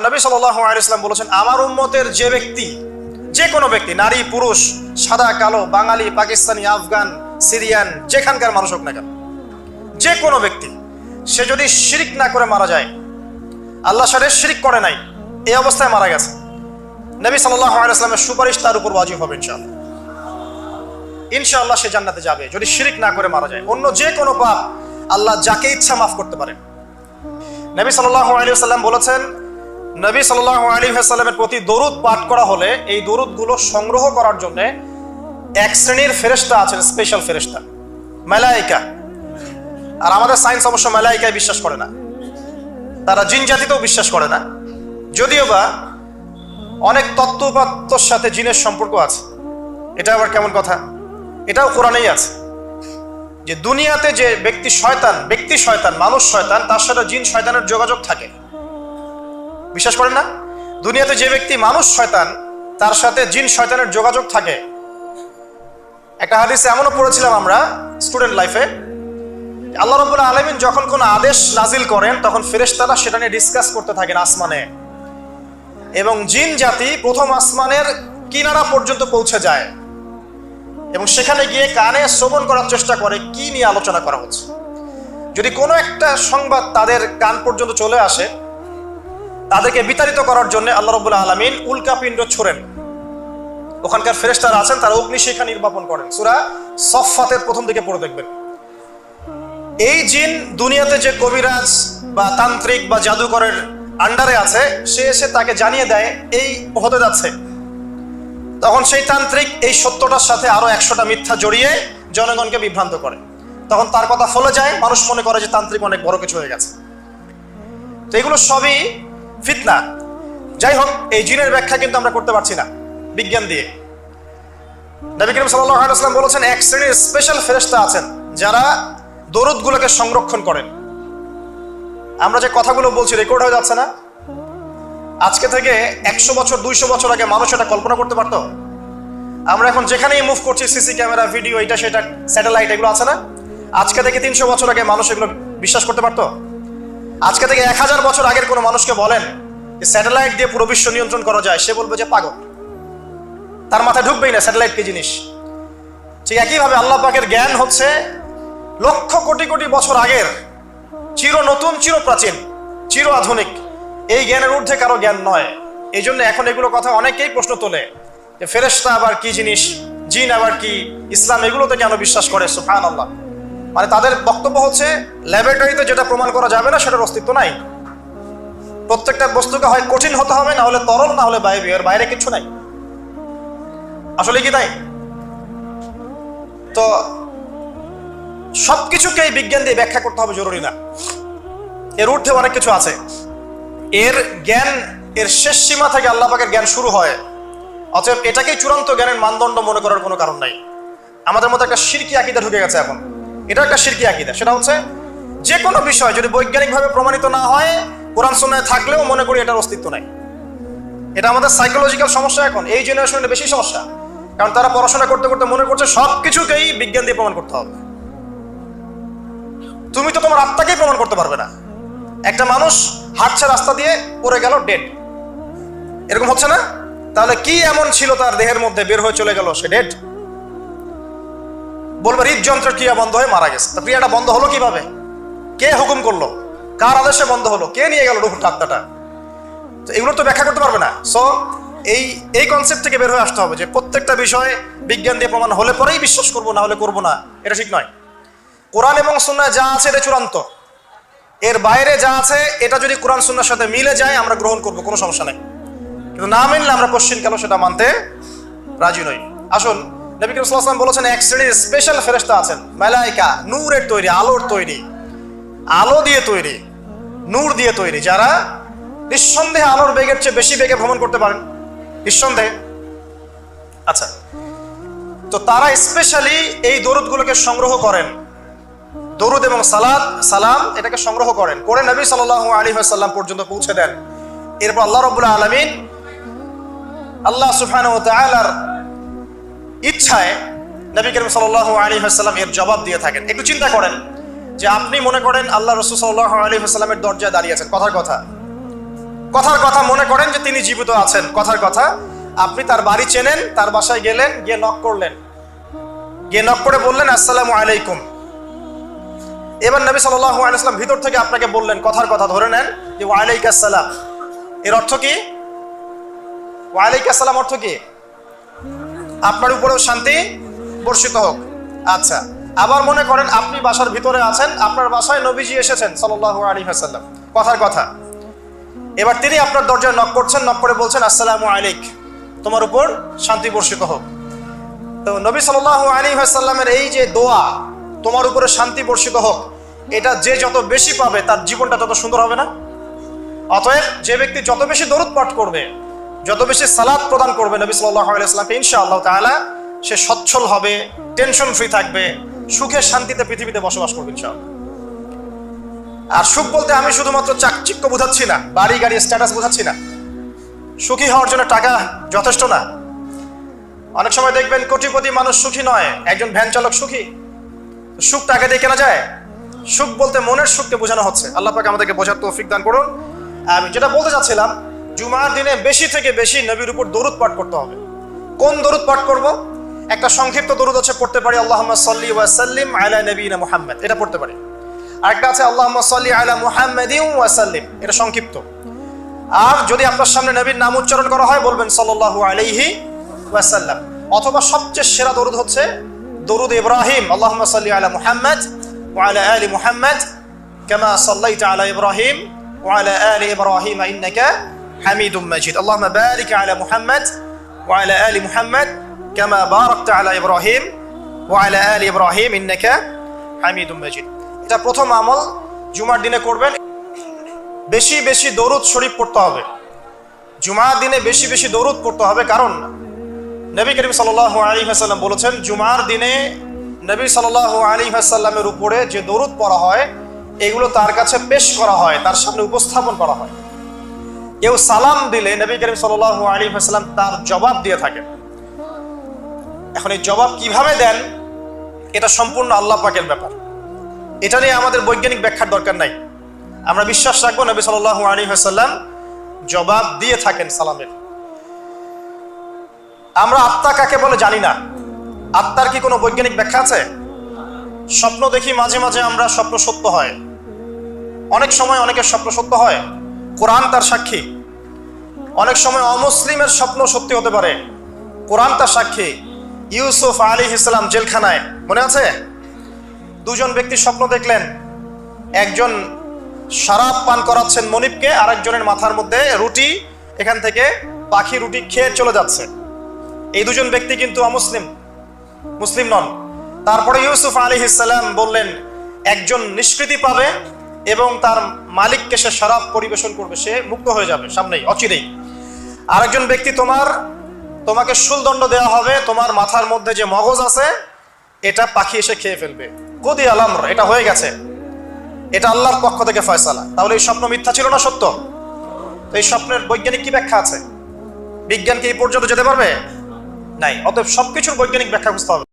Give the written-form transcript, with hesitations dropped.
নবী সাল্লাল্লাহু আলাইহি ওয়াসাল্লাম বলেছেন, আমার উম্মতের যে ব্যক্তি, যে কোনো ব্যক্তি, নারী পুরুষ, সাদা কালো, বাঙালি, পাকিস্তানি, আফগান, সিরিয়ান, যেখানকার মানুষ হোক না কেন, যে কোনো ব্যক্তি, সে যদি শিরিক না করে মারা যায়, আল্লাহর সাথে শিরিক করে নাই, এই অবস্থায় মারা গেছে, নবী সাল্লাল্লাহু আলাইহি ওয়াসাল্লামের সুপারিশ তার উপর ওয়াজিব হবে ইনশাআল্লাহ। ইনশাআল্লাহ সে জান্নাতে যাবে যদি শিরিক না করে মারা যায়। অন্য যে কোনো পাপ আল্লাহ যাকে ইচ্ছা মাফ করতে পারেন। নবী সাল্লাল্লাহু আলাইহি ওয়াসাল্লাম বলেছেন, নবী সাল্লাল্লাহু আলাইহি ওয়াসাল্লামের প্রতি দরুদ পাঠ করা হলে এই দরুদগুলো সংগ্রহ করার জন্য এক শ্রেণীর ফেরেশতা আছেন, স্পেশাল ফেরেশতা, মালায়েকা। আর আমাদের সায়েন্স অবশ্য মালায়েকায় বিশ্বাস করে না, তারা জিন জাতিতেও বিশ্বাস করে না, যদিও বা অনেক তত্ত্বপাত্তর সাথে জিনের সম্পর্ক আছে। এটা আবার কেমন কথা? এটাও কোরআনেই আছে যে দুনিয়াতে যে ব্যক্তি শয়তান, মানুষ শয়তান, তার সাথে জিন শয়তানের যোগাযোগ থাকে। বিশ্বাস করেন না? দুনিয়াতে যে ব্যক্তি মানুষ শয়তান, তার সাথে জিন শয়তানের যোগাযোগ থাকে। একটা হাদিসে এমনও পড়েছিলাম আমরা স্টুডেন্ট লাইফে, আল্লাহ রাব্বুল আলামিন যখন কোনো আদেশ নাজিল করেন তখন ফেরেশতারা সেটা নিয়ে ডিসকাস করতে থাকেন আসমানে, এবং জিন জাতি প্রথম আসমানের কিনারা পর্যন্ত পৌঁছে যায় এবং সেখানে গিয়ে কানে শ্রবণ করার চেষ্টা করে কি নিয়ে আলোচনা করা হচ্ছে। যদি কোনো একটা সংবাদ তাদের কান পর্যন্ত চলে আসে, তাদেরকে বিতাড়িত করার জন্য আল্লাহ রাব্বুল আলামিন উল্কাপিণ্ড ছোড়েন। ওখানকার ফেরেশতারা আছেন, তারা অগ্নিশিখা নির্বাপন করেন। সূরা সফফাতের প্রথম দিকে পড়ে দেখবেন। এই জিন দুনিয়াতে যে কবিরাজ বা তান্ত্রিক বা জাদুকরের আন্ডারে আছে, সে এসে তাকে জানিয়ে দেয় এই হতে যাচ্ছে। তখন সেই তান্ত্রিক এই সত্যটার সাথে আরো 100টা মিথ্যা জড়িয়ে জনগণকে বিভ্রান্ত করে। তখন তার কথা ফলে যায়, মানুষ মনে করে যে তান্ত্রিক অনেক বড় কিছু হয়ে গেছে। তো এগুলো সবই ফিতনা। যাই হোক, এই জিনের ব্যাখ্যা কিন্তু আমরা করতে পারছি না বিজ্ঞান দিয়ে। নবী করিম সাল্লাল্লাহু আলাইহি ওয়াসাল্লাম বলেছেন, এক শ্রেণীর স্পেশাল ফেরেশতা আছেন যারা দরুদগুলোকে সংরক্ষণ করেন। আমরা যে কথাগুলো বলছি রেকর্ড হয়ে যাচ্ছে না? আজকে থেকে 100 বছর 200 বছর আগে মানুষ এটা কল্পনা করতে পারতো? আমরা এখন যেখানেই মুভ করছি, সিসি ক্যামেরা, ভিডিও, এটা সেটা, স্যাটেলাইট, এগুলো আছে না? আজকে থেকে 300 বছর আগে মানুষ এগুলো বিশ্বাস করতে পারতো? আজকে থেকে 1000 বছর আগের কোনো মানুষকে বলেন যে স্যাটেলাইট দিয়ে পুরো বিশ্ব নিয়ন্ত্রণ করা যায়, সে বলবে যে পাগল, তার মাথায় ঢুকবেই না স্যাটেলাইট কি জিনিস। ঠিক একইভাবে আল্লাহ পাকের জ্ঞান হচ্ছে লক্ষ কোটি কোটি বছর আগের, চির নতুন, চির প্রাচীন, চির আধুনিক। এই জ্ঞানের ঊর্ধ্বে কারো জ্ঞান নয়। এই জন্য এখন এগুলো কথা অনেকেই প্রশ্ন তোলে যে ফেরেশতা আবার কি জিনিস, জিন আবার কি, ইসলাম এগুলোতে কেন বিশ্বাস করে? সুবহানাল্লাহ। মানে তাদের বক্তব্য হচ্ছে ল্যাবরেটরিতে যেটা প্রমাণ করা যাবে না সেটার অস্তিত্ব নাই। প্রত্যেকটা বস্তুকে হয় কঠিন হতে হবে, না হলে তরল, না হলে বায়বীয়, এর বাইরে কিছু নাই। আসলে কি তাই? তো সবকিছুকেই বিজ্ঞান দিয়ে ব্যাখ্যা করতে হবে জরুরি না, এর ঊর্ধ্বে অনেক কিছু আছে। এর জ্ঞান, এর শেষ সীমা থেকে আল্লাহ পাকের জ্ঞান শুরু হয়। অতএব এটাকেই চূড়ান্ত জ্ঞানের মানদণ্ড মনে করার কোনো কারণ নাই। আমাদের মধ্যে একটা শিরকি আকীদা ঢুকে গেছে এখন। এটা একটা শিরকি আকীদা। সেটা হচ্ছে যে কোনো বিষয় যদি বৈজ্ঞানিকভাবে প্রমাণিত না হয়, কোরআন সুন্নাহয় থাকলেও মনে করি এটার অস্তিত্ব নাই। এটা আমাদের সাইকোলজিক্যাল সমস্যা। এখন এই জেনারেশনের বেশি সমস্যা, কারণ তারা পড়াশোনা করতে করতে মনে করছে সবকিছুকেই বিজ্ঞান দিয়ে প্রমাণ করতে হবে। তুমি তো তোমার আত্মাকেই প্রমাণ করতে পারবে না। একটা মানুষ হাঁটছে রাস্তা দিয়ে, পড়ে গেল, ডেড, এরকম হচ্ছে না? তাহলে কি এমন ছিল তার দেহের মধ্যে, বের হয়ে চলে গেল, সে ডেড? বলবে হৃদযন্ত্রের ক্রিয়া বন্ধ হয়ে মারা গেছে। তা ক্রিয়াটা বন্ধ হলো কিভাবে? কে হুকুম করলো? কার আদেশে বন্ধ হলো? কে নিয়ে গেল রুহুর আত্মাটা? তো এগুলো তো ব্যাখ্যা করতে পারবে না। সো এই কনসেপ্ট থেকে বের হয়ে আসতে হবে যে প্রত্যেকটা বিষয় বিজ্ঞান দিয়ে প্রমাণ হলে পরেই বিশ্বাস করবো, না হলে করবো না। এটা ঠিক নয়। কোরআন এবং সুন্নাহ যা আছে এটা চূড়ান্ত। এর বাইরে যা আছে এটা যদি কোরআন সুন্নাহর সাথে মিলে যায় আমরা গ্রহণ করবো, কোনো সমস্যা নেই। কিন্তু না মিললে আমরা কোশ্চিন কেন সেটা মানতে রাজি নই। আসুন, নবী করিম সাল্লাল্লাহু আলাইহি ওয়াসাল্লাম বলেছেন এক শ্রেণীর স্পেশাল ফেরেশতা আছেন, মালায়েকা, নূরের তৈরি, আলোর তৈরি, আলো দিয়ে তৈরি, নূর দিয়ে তৈরি, যারা নিঃসন্দেহে আলোর বেগের চেয়ে বেশি বেগে ভ্রমণ করতে পারেন, নিঃসন্দেহে। আচ্ছা, তো তারা স্পেশালি এই দরুদগুলোকে সংগ্রহ করেন। দরুদ এবং সালাম এটাকে সংগ্রহ করেন, করে নবী সাল্লাল্লাহু আলাইহি ওয়াসাল্লাম পর্যন্ত পৌঁছে দেন। এরপর আল্লাহ রাব্বুল আলামিন, আল্লাহ সুবহানাহু ওয়া তাআলার ইচ্ছায় নবী করিম সাল্লাল্লাহু আলাইহি ওয়াসাল্লাম এর জবাব দিয়ে থাকেন। একটু চিন্তা করেন যে আপনি মনে করেন আল্লাহ রাসূল সাল্লাল্লাহু আলাইহি ওয়াসাল্লামের দরজায় দাঁড়িয়ে আছেন, কথার কথা, কথার কথা মনে করেন যে তিনি জীবিত আছেন, কথার কথা আপনি তার বাড়ি চেনেন, তার বাসায় গেলেন, গিয়ে নক করলেন, গিয়ে নক করে বললেন আসসালামু আলাইকুম। এবার নবী সাল্লাল্লাহু আলাইহি ওয়াসাল্লাম ভিতর থেকে আপনাকে বললেন, কথার কথা ধরে নেন যে ওয়ালাইকুম আসসালাম। এর অর্থ কি? ওয়ালাইকুম আসসালাম অর্থ কি? আপনার উপরেও শান্তি বর্ষিত হোক। আচ্ছা, আবার মনে করেন আপনি বাসার ভিতরে আছেন, আপনার বাসায় নবীজি এসেছেন সাল্লাল্লাহু আলাইহি ওয়াসাল্লাম, কথার কথা। এবার তিনি আপনার দরজায় নক করছেন, নক করে বলছেন আসসালামু আলাইক, তোমার উপর শান্তি বর্ষিত হোক। তো নবী সাল্লাল্লাহু আলাইহি ওয়াসাল্লামের এই যে দোয়া, তোমার উপরে শান্তি বর্ষিত হোক, এটা যে যত বেশি পাবে তার জীবনটা তত সুন্দর হবে না? অতএব যে ব্যক্তি যত বেশি দরুদ পাঠ করবে, যত বেশি সালাত প্রদান করবে নবী সাল্লাল্লাহু আলাইহি ওয়াসাল্লামকে, ইনশাআল্লাহ তাআলা সে সচ্ছল হবে, টেনশন ফ্রি থাকবে, সুখে শান্তিতে পৃথিবীতে বসবাস করবে ইনশাআল্লাহ। আর সুখ বলতে আমি শুধুমাত্র চাকচিক্য বোঝাচ্ছি না, বাড়ি গাড়ি স্ট্যাটাস বোঝাচ্ছি না। সুখী হওয়ার জন্য টাকা যথেষ্ট না। অনেক সময় দেখবেন কোটিপতি মানুষ সুখী নয়, একজন ভ্যান চালক সুখী। সুখ টাকা দিয়ে কেনা যায়? সুখ বলতে মনের সুখকে বোঝানো হচ্ছে। আল্লাহ পাক আমাদেরকে বোঝার তৌফিক দান করুন। আমি যেটা বলতে চাচ্ছিলাম, জুমার দিনে বেশি থেকে বেশি নবীর উপর দরুদ পাঠ করতে হবে। কোন দরুদ পাঠ করব? একটা সংক্ষিপ্ত দরুদ আছে, পড়তে পারি আল্লাহুম্মা সাল্লি ওয়া সাল্লিম আলা নবিয়িনা মুহাম্মদ, এটা পড়তে পারি। আরেকটা আছে আল্লাহুম্মা সাল্লি আলা মুহাম্মাদিন ওয়া সাল্লিম, এটা সংক্ষিপ্ত। আর যদি আপনার সামনে নবীর নাম উচ্চারণ করা হয় বলবেন সাল্লাল্লাহু আলাইহি ওয়াসাল্লাম। অথবা সবচেয়ে সেরা দরুদ হচ্ছে দরুদ ইব্রাহিম, আল্লাহুম্মা সাল্লি আলা মুহাম্মদ ওয়া আলা আলি মুহাম্মদ কামা সাল্লাইতা আলা ইব্রাহিম ওয়া আলা আলি ইব্রাহিম ইন্নাকা হামিদুম মাজিদ। আল্লাহুম্মা বারিক আলা মুহাম্মদ ওয়া আলা আলি মুহাম্মদ কামা বারাকতা আলা ইব্রাহিম ওয়া আলা আলি ইব্রাহিম ইন্নাকা হামিদুম মাজিদ। এটা প্রথম আমল জুমার দিনে করবেন। বেশি বেশি দরুদ শরীফ পড়তে হবে। জুমার দিনে বেশি বেশি দরুদ পড়তে হবে, কারণ নবী করিম সাল্লাল্লাহু আলাইহি ওয়াসাল্লাম বলেছেন, জুমার দিনে নবী সাল্লাল্লাহু আলাইহি ওয়াসাল্লামের উপরে যে দরুদ পড়া হয় এগুলো তার কাছে পেশ করা হয়, তার সামনে উপস্থাপন করা হয়। কেউ সালাম দিলে নবী করিম সাল্লাল্লাহু আলাইহি ওয়াসাল্লাম তার জবাব দিয়ে থাকেন। এখন এই জবাব কিভাবে দেন এটা সম্পূর্ণ আল্লাহ পাকের ব্যাপার। এটা নিয়ে আমাদের বৈজ্ঞানিক ব্যাখ্যার দরকার নাই। আমরা বিশ্বাস রাখবো নবী সাল্লাল্লাহু আলাইহি ওয়াসাল্লাম জবাব দিয়ে থাকেন সালামের। আমরা আত্মা কাকে বলে জানি না। আত্মার কি কোনো বৈজ্ঞানিক ব্যাখ্যা আছে? স্বপ্ন দেখি মাঝে মাঝে আমরা, স্বপ্ন সত্য হয়। অনেক সময় অনেকের স্বপ্ন সত্য হয়, কোরআন তার সাক্ষী। অনেক সময় অমুসলিমের স্বপ্ন সত্যি হতে পারে, কোরআন তার সাক্ষী। ইউসুফ আলাইহিস সালাম জেলখানায়, মনে আছে? দুজন ব্যক্তি স্বপ্ন দেখলেন, একজন শরাব পান করাচ্ছেন মনিবকে, আর একজনের মাথার মধ্যে রুটি, এখান থেকে পাখি রুটি খেয়ে চলে যাচ্ছে। এই দুজন ব্যক্তি কিন্তু অমুসলিম, মুসলিম নন। তারপরে ইউসুফ আলাইহিস সালাম বললেন, একজন নিষ্কৃতি পাবে এবং তার মালিককে সে শরাব পরিবেশন করবে, সে মুক্ত হয়ে যাবে সামনেই, অচিরেই। আরেকজন ব্যক্তি তোমাকে শুলদণ্ড দেওয়া হবে, তোমার মাথার মধ্যে যে মগজ আছে এটা পাখি এসে খেয়ে ফেলবে। কুদি আল আমর, এটা হয়ে গেছে, এটা আল্লাহর পক্ষ থেকে ফয়সালা। তাহলে এই স্বপ্ন মিথ্যা ছিল না সত্য? তো এই স্বপ্নের বৈজ্ঞানিক কি ব্যাখ্যা আছে? বিজ্ঞান কি এই পর্যন্ত যেতে পারবে? নাই। অতএব সবকিছুর বৈজ্ঞানিক ব্যাখ্যা বুঝতে হবে।